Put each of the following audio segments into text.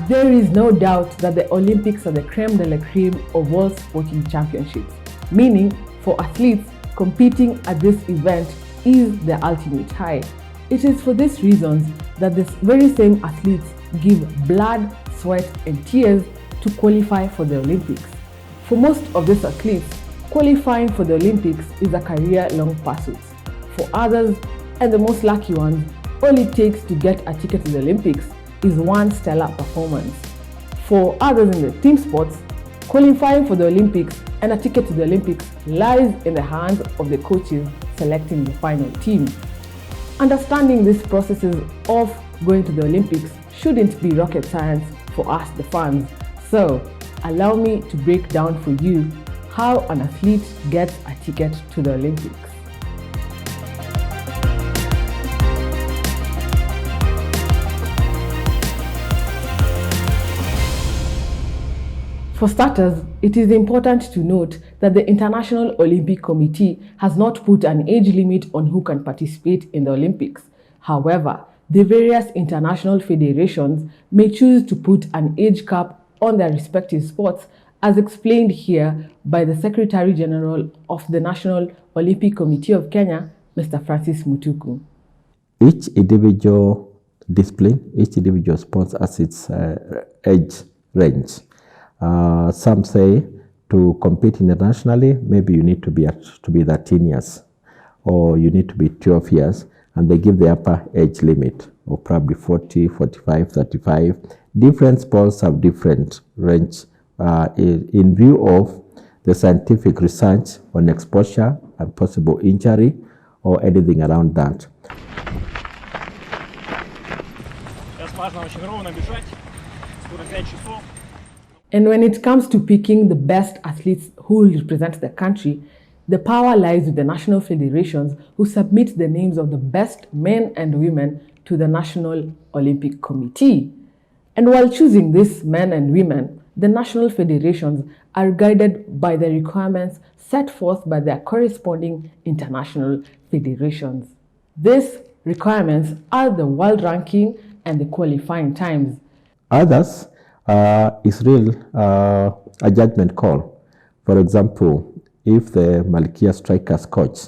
There is no doubt that the Olympics are the creme de la creme of all sporting championships, meaning for athletes, competing at this event is the ultimate high. It is for these reasons that the very same athletes give blood, sweat, and tears to qualify for the Olympics. For most of these athletes, qualifying for the Olympics is a career-long pursuit. For others, and the most lucky ones, all it takes to get a ticket to the Olympics is one stellar performance. For others in the team sports, qualifying for the Olympics and a ticket to the Olympics lies in the hands of the coaches selecting the final team. Understanding these processes of going to the Olympics shouldn't be rocket science for us, the fans. So, allow me to break down for you how an athlete gets a ticket to the Olympics. For starters, it is important to note that the International Olympic Committee has not put an age limit on who can participate in the Olympics. However, the various international federations may choose to put an age cap on their respective sports, as explained here by the Secretary General of the National Olympic Committee of Kenya, Mr. Francis Mutuku. Each individual discipline, each individual sport has its age range. Some say to compete internationally, maybe you need to be 13 years or you need to be 12 years, and they give the upper age limit of probably 40, 45, 35. Different sports have different range in view of the scientific research on exposure and possible injury or anything around that. And when it comes to picking the best athletes who will represent the country, the power lies with the national federations who submit the names of the best men and women to the National Olympic Committee. And while choosing these men and women, the national federations are guided by the requirements set forth by their corresponding international federations. These requirements are the world ranking and the qualifying times. Others is real a judgment call. For example, if the Malkia Strikers coach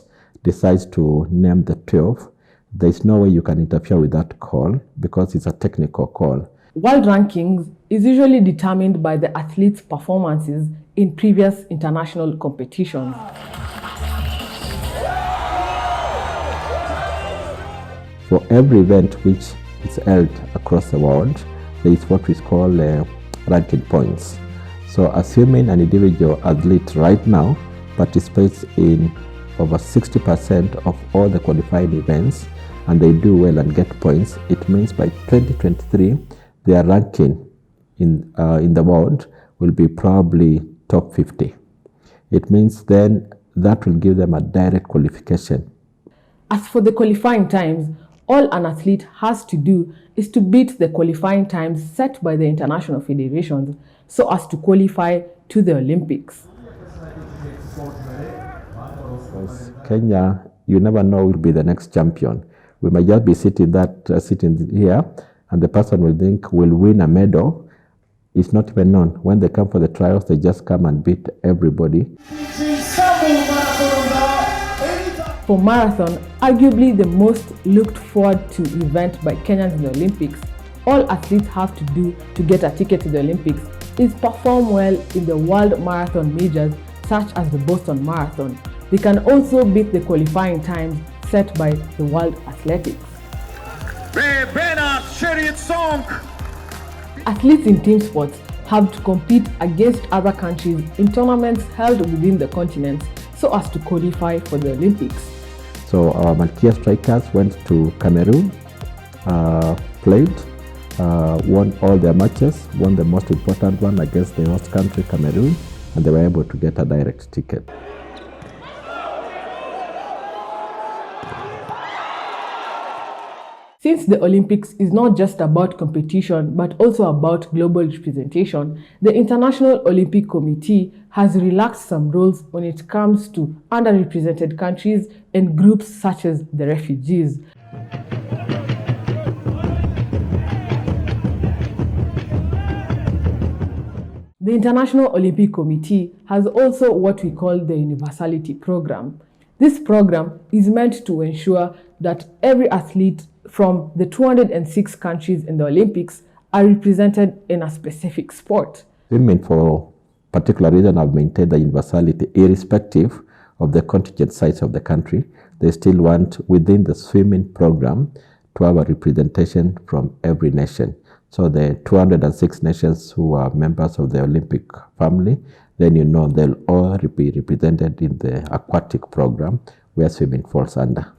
decides to name the 12, there is no way you can interfere with that call because it's a technical call. World rankings is usually determined by the athletes' performances in previous international competitions. For every event which is held across the world, there is what is called ranking points. So assuming an individual athlete right now participates in over 60% of all the qualifying events and they do well and get points, it means by 2023 their ranking in the world will be probably top 50. It means then that will give them a direct qualification. As for the qualifying times, all an athlete has to do is to beat the qualifying times set by the international federations so as to qualify to the Olympics. Kenya, you never know, will be the next champion. We might just be sitting here, and the person will think will win a medal. It's not even known. When they come for the trials, they just come and beat everybody. For marathon, arguably the most looked forward to event by Kenyans in the Olympics, all athletes have to do to get a ticket to the Olympics is perform well in the world marathon majors such as the Boston Marathon. They can also beat the qualifying times set by the World Athletics. Athletes in team sports have to compete against other countries in tournaments held within the continent so as to qualify for the Olympics. So our Malkia Strikers went to Cameroon, played, won all their matches, won the most important one against the host country, Cameroon, and they were able to get a direct ticket. Since the Olympics is not just about competition but also about global representation, the International Olympic Committee has relaxed some rules when it comes to underrepresented countries and groups such as the refugees. The International Olympic Committee has also what we call the Universality program. This program is meant to ensure that every athlete from the 206 countries in the Olympics are represented in a specific sport. Women, for particular reason, have maintained the universality irrespective of the contingent size of the country. They still want, within the swimming program, to have a representation from every nation. So the 206 nations who are members of the Olympic family, then they'll all be represented in the aquatic program where swimming falls under.